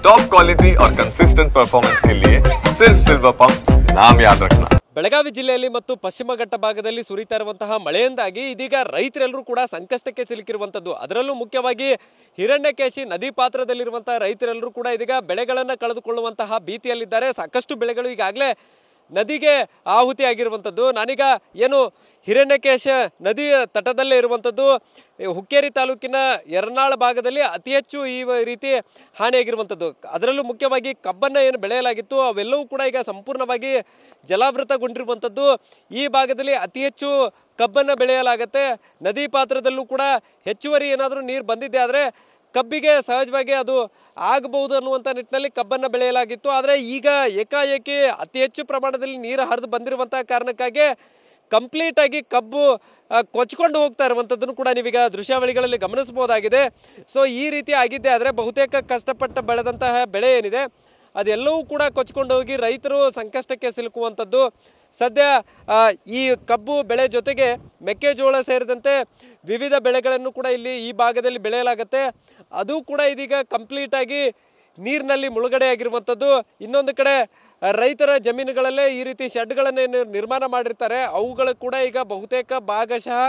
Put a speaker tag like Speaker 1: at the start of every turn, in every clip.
Speaker 1: Top quality और consistent performance के लिए सिर्फ सिल्वर पंप नाम याद रखना।
Speaker 2: ಬೆಳಗಾವಿ ಜಿಲ್ಲೆಯಲ್ಲಿ ಮತ್ತು ಪಶ್ಚಿಮ ಘಟ್ಟ ಭಾಗದಲ್ಲಿ ಸುರಿತಾ ಇರುವಂತಹ ಮಳೆಯಿಂದಾಗಿ ಇದೀಗ ರೈತರೆಲ್ಲರೂ ಕೂಡ ಸಂಕಷ್ಟಕ್ಕೆ ಸಿಲುಕಿರುವಂತದ್ದು. ಅದರಲ್ಲೂ ಮುಖ್ಯವಾಗಿ ಹಿರಣ್ಯಕೇಶಿ ನದಿ ಪಾತ್ರದಲ್ಲಿರುವಂತಹ ರೈತರೆಲ್ಲರೂ ಕೂಡ ಇದೀಗ ಬೆಳೆಗಳನ್ನು ಕಳೆದುಕೊಳ್ಳುವಂತಹ ಭೀತಿಯಲ್ಲಿದ್ದಾರೆ. ಸಾಕಷ್ಟು ಬೆಳೆಗಳು ಈಗಾಗಲೇ ನದಿಗೆ ಆಹುತಿಯಾಗಿರುವಂಥದ್ದು. ನಾನೀಗ ಏನು ಹಿರಣ್ಯಕೇಶ ನದಿಯ ತಟದಲ್ಲೇ ಇರುವಂಥದ್ದು ಹುಕ್ಕೇರಿ ತಾಲೂಕಿನ ಯರನಾಳ ಭಾಗದಲ್ಲಿ ಅತಿ ಹೆಚ್ಚು ಈ ರೀತಿ ಹಾನಿಯಾಗಿರುವಂಥದ್ದು. ಅದರಲ್ಲೂ ಮುಖ್ಯವಾಗಿ ಕಬ್ಬನ್ನು ಏನು ಬೆಳೆಯಲಾಗಿತ್ತು ಅವೆಲ್ಲವೂ ಕೂಡ ಈಗ ಸಂಪೂರ್ಣವಾಗಿ ಜಲಾವೃತಗೊಂಡಿರುವಂಥದ್ದು. ಈ ಭಾಗದಲ್ಲಿ ಅತಿ ಹೆಚ್ಚು ಕಬ್ಬನ್ನು ಬೆಳೆಯಲಾಗತ್ತೆ. ನದಿ ಪಾತ್ರದಲ್ಲೂ ಕೂಡ ಹೆಚ್ಚುವರಿ ಏನಾದರೂ ನೀರು ಬಂದಿದ್ದೆ ಆದರೆ ಕಬ್ಬಿಗೆ ಸಹಜವಾಗಿ ಅದು ಆಗಬಹುದು ಅನ್ನುವಂಥ ನಿಟ್ಟಿನಲ್ಲಿ ಕಬ್ಬನ್ನು ಬೆಳೆಯಲಾಗಿತ್ತು. ಆದರೆ ಈಗ ಏಕಾಏಕಿ ಅತಿ ಹೆಚ್ಚು ಪ್ರಮಾಣದಲ್ಲಿ ನೀರು ಹರಿದು ಬಂದಿರುವಂಥ ಕಾರಣಕ್ಕಾಗಿ ಕಂಪ್ಲೀಟ್ ಆಗಿ ಕಬ್ಬು ಕೊಚ್ಕೊಂಡು ಹೋಗ್ತಾ ಇರುವಂಥದ್ದನ್ನು ಕೂಡ ನೀವೀಗ ದೃಶ್ಯಾವಳಿಗಳಲ್ಲಿ ಗಮನಿಸಬಹುದಾಗಿದೆ. ಸೊ ಈ ರೀತಿ ಆಗಿದ್ದೆ ಆದರೆ ಬಹುತೇಕ ಕಷ್ಟಪಟ್ಟು ಬೆಳೆದಂತಹ ಬೆಳೆ ಏನಿದೆ ಅದೆಲ್ಲವೂ ಕೂಡ ಕೊಚ್ಕೊಂಡು ಹೋಗಿ ರೈತರು ಸಂಕಷ್ಟಕ್ಕೆ ಸಿಲುಕುವಂಥದ್ದು. ಸದ್ಯ ಈ ಕಬ್ಬು ಬೆಳೆ ಜೊತೆಗೆ ಮೆಕ್ಕೆಜೋಳ ಸೇರಿದಂತೆ ವಿವಿಧ ಬೆಳೆಗಳನ್ನು ಕೂಡ ಇಲ್ಲಿ ಈ ಭಾಗದಲ್ಲಿ ಬೆಳೆಯಲಾಗುತ್ತೆ. ಅದು ಕೂಡ ಇದೀಗ ಕಂಪ್ಲೀಟ್ ಆಗಿ ನೀರಿನಲ್ಲಿ ಮುಳುಗಡೆ ಆಗಿರುವಂಥದ್ದು. ಇನ್ನೊಂದು ಕಡೆ ರೈತರ ಜಮೀನುಗಳಲ್ಲೇ ಈ ರೀತಿ ಶೆಡ್ಗಳನ್ನು ನಿರ್ಮಾಣ ಮಾಡಿರ್ತಾರೆ, ಅವುಗಳು ಕೂಡ ಈಗ ಬಹುತೇಕ ಭಾಗಶಃ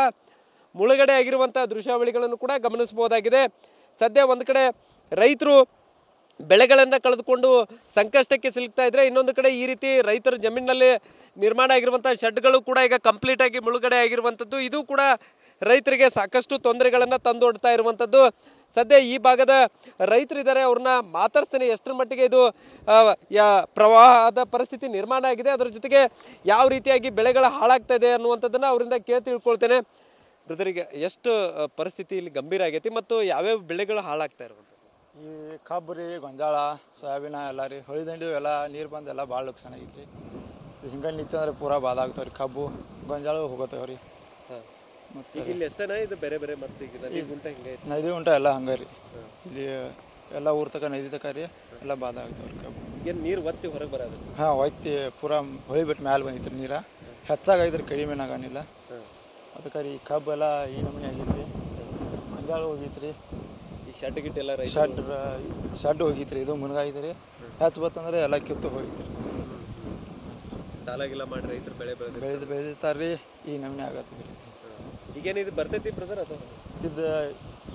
Speaker 2: ಮುಳುಗಡೆ ಆಗಿರುವಂಥ ದೃಶ್ಯಾವಳಿಗಳನ್ನು ಕೂಡ ಗಮನಿಸಬಹುದಾಗಿದೆ. ಸದ್ಯ ಒಂದು ಕಡೆ ರೈತರು ಬೆಳೆಗಳನ್ನು ಕಳೆದುಕೊಂಡು ಸಂಕಷ್ಟಕ್ಕೆ ಸಿಲುಕ್ತಾ ಇದ್ರೆ, ಇನ್ನೊಂದು ಕಡೆ ಈ ರೀತಿ ರೈತರ ಜಮೀನಿನಲ್ಲಿ ನಿರ್ಮಾಣ ಆಗಿರುವಂಥ ಶೆಡ್ಗಳು ಕೂಡ ಈಗ ಕಂಪ್ಲೀಟ್ ಆಗಿ ಮುಳುಗಡೆ ಆಗಿರುವಂಥದ್ದು. ಇದು ಕೂಡ ರೈತರಿಗೆ ಸಾಕಷ್ಟು ತೊಂದರೆಗಳನ್ನು ತಂದೊಡ್ತಾ ಇರುವಂಥದ್ದು. ಸದ್ಯ ಈ ಭಾಗದ ರೈತರಿದ್ದಾರೆ, ಅವ್ರನ್ನ ಮಾತಾಡ್ತೇನೆ. ಎಷ್ಟರ ಮಟ್ಟಿಗೆ ಇದು ಪ್ರವಾಹದ ಪರಿಸ್ಥಿತಿ ನಿರ್ಮಾಣ ಆಗಿದೆ, ಅದರ ಜೊತೆಗೆ ಯಾವ ರೀತಿಯಾಗಿ ಬೆಳೆಗಳು ಹಾಳಾಗ್ತಾ ಇದೆ ಅನ್ನುವಂಥದ್ದನ್ನು ಅವರಿಂದ ಕೇಳಿ ತಿಳ್ಕೊಳ್ತೇನೆ. ಬ್ರದರಿಗೆ ಎಷ್ಟು ಪರಿಸ್ಥಿತಿ ಇಲ್ಲಿ ಗಂಭೀರ ಆಗೈತಿ ಮತ್ತು ಯಾವ್ಯಾವ ಬೆಳೆಗಳು ಹಾಳಾಗ್ತಾ ಇರುವಂಥದ್ದು?
Speaker 3: ಈ ಕಬ್ಬು ರೀ, ಗೊಂಜಾಳ, ಸೋಯಾಬೀನ ಎಲ್ಲ ರೀ, ಹೊಳಿದಂಡಿ ಎಲ್ಲ ನೀರು ಬಂದು ಎಲ್ಲ ಭಾಳ ನುಕ್ಸಾನ ಆಗೈತೆ ರೀ. ಹಿಂಗೆ ನಿಂತಂದ್ರೆ ಪೂರಾ ಬಾದ ಆಗ್ತಾವೆ ರೀ. ಕಬ್ಬು ಗೊಂಜಾಳ ಹೋಗತ್ತೇವೆ ರೀ.
Speaker 2: ಮತ್ತು ಇಲ್ಲಿ ಎಷ್ಟೇನ ಇದು ಬೇರೆ ಬೇರೆ ಮತ್ತೆ ಈಗ ನದಿ ಗುಂಟ ಹಿಂಗೆ
Speaker 3: ನದಿ ಉಂಟ ಎಲ್ಲ ಹಂಗೆ ರೀ. ಇಲ್ಲಿ ಎಲ್ಲ ಊರ್ ತಕ ನದಿ ತಕ ರೀ ಎಲ್ಲ ಬಾದ ಆಗ್ತಾವೆ ರೀ. ಕಬ್ಬು
Speaker 2: ಏನು ನೀರು ಒತ್ತಿ ಹೊರಗೆ ಬರೋದು?
Speaker 3: ಹಾಂ, ಒತ್ತಿ ಪೂರಾ ಹೊಳಿ ಬಿಟ್ಟು ಮ್ಯಾಲೆ ಬಂದಿತ್ತು ರೀ. ನೀರು ಹೆಚ್ಚಾಗೈತೆ ರೀ, ಕಡಿಮೆ ಆಗಾನಿಲ್ಲ. ಅದಕ್ಕೆ ರೀ ಕಬ್ಬು ಎಲ್ಲ ಈ ನಮೂನೆ ಆಗೈತೆ ರೀ. ಗೊಂಜಾಳ ಹೋಗೈತೆ ರೀ.
Speaker 2: ಈ ಶೆಡ್ ಗಿಟ್ ಎಲ್ಲ
Speaker 3: ಶೆಡ್ ಹೋಗೈತೆ ರೀ. ಇದು ಮುನ್ಗಾಯ್ತು ರೀ. ಹೆಚ್ಚು ಬತ್ತಂದ್ರೆ ಎಲ್ಲ ಕಿತ್ತು ಹೋಗೈತೆ ರೀ.
Speaker 2: ಸಾಲಾಗಿಲ್ಲ ಮಾಡಿ ರೈತರು ಬೆಳೆ
Speaker 3: ಬೆಳೆದಿರ್ತಾರೆ ರೀ. ಈ ನಮೂನೆ ಆಗತ್ತೆ ರೀ.
Speaker 2: ಈಗೇನು ಇದು ಬರ್ತೈತಿ ಬ್ರದರ್? ಅದು
Speaker 3: ಇದು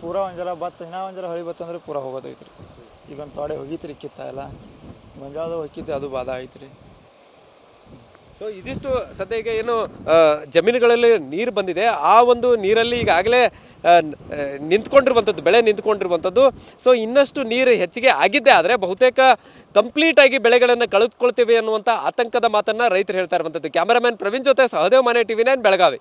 Speaker 3: ಪೂರಾ ಒಂಜಲ ಬತ್ತ, ಇನ್ನೂ ಒಂಜಲ ಹೊಳಿ ಬತ್ತಂದ್ರೆ ಪೂರಾ ಹೋಗೋದೈತೆ ರೀ. ಈಗ ಒಂದು ತೊಡೆ ಹೋಗೈತೆ ರೀ. ಕಿತ್ತ ಎಲ್ಲ ಗೊಂಜಾಳದ ಹೊಕ್ಕಿತ್ತು, ಅದು ಬಾದ ಐತೆ ರೀ.
Speaker 2: ಸೊ ಇದಿಷ್ಟು ಸದ್ಯ ಈಗ ಏನು ಜಮೀನುಗಳಲ್ಲಿ ನೀರು ಬಂದಿದೆ, ಆ ಒಂದು ನೀರಲ್ಲಿ ಈಗಾಗಲೇ ನಿಂತ್ಕೊಂಡಿರುವಂಥದ್ದು, ಬೆಳೆ ನಿಂತ್ಕೊಂಡಿರುವಂಥದ್ದು. ಸೊ ಇನ್ನಷ್ಟು ನೀರು ಹೆಚ್ಚಿಗೆ ಆಗಿದ್ದೆ ಆದರೆ ಬಹುತೇಕ ಕಂಪ್ಲೀಟ್ ಆಗಿ ಬೆಳೆಗಳನ್ನು ಕಳೆದುಕೊಳ್ತೇವೆ ಅನ್ನುವಂಥ ಆತಂಕದ ಮಾತನ್ನು ರೈತರು ಹೇಳ್ತಾ ಇರುವಂಥದ್ದು. ಕ್ಯಾಮರಾಮನ್ ಪ್ರವೀಣ್ ಜೊತೆ ಸಹದೇವ್, ಮನೆ TV9 ಬೆಳಗಾವಿ.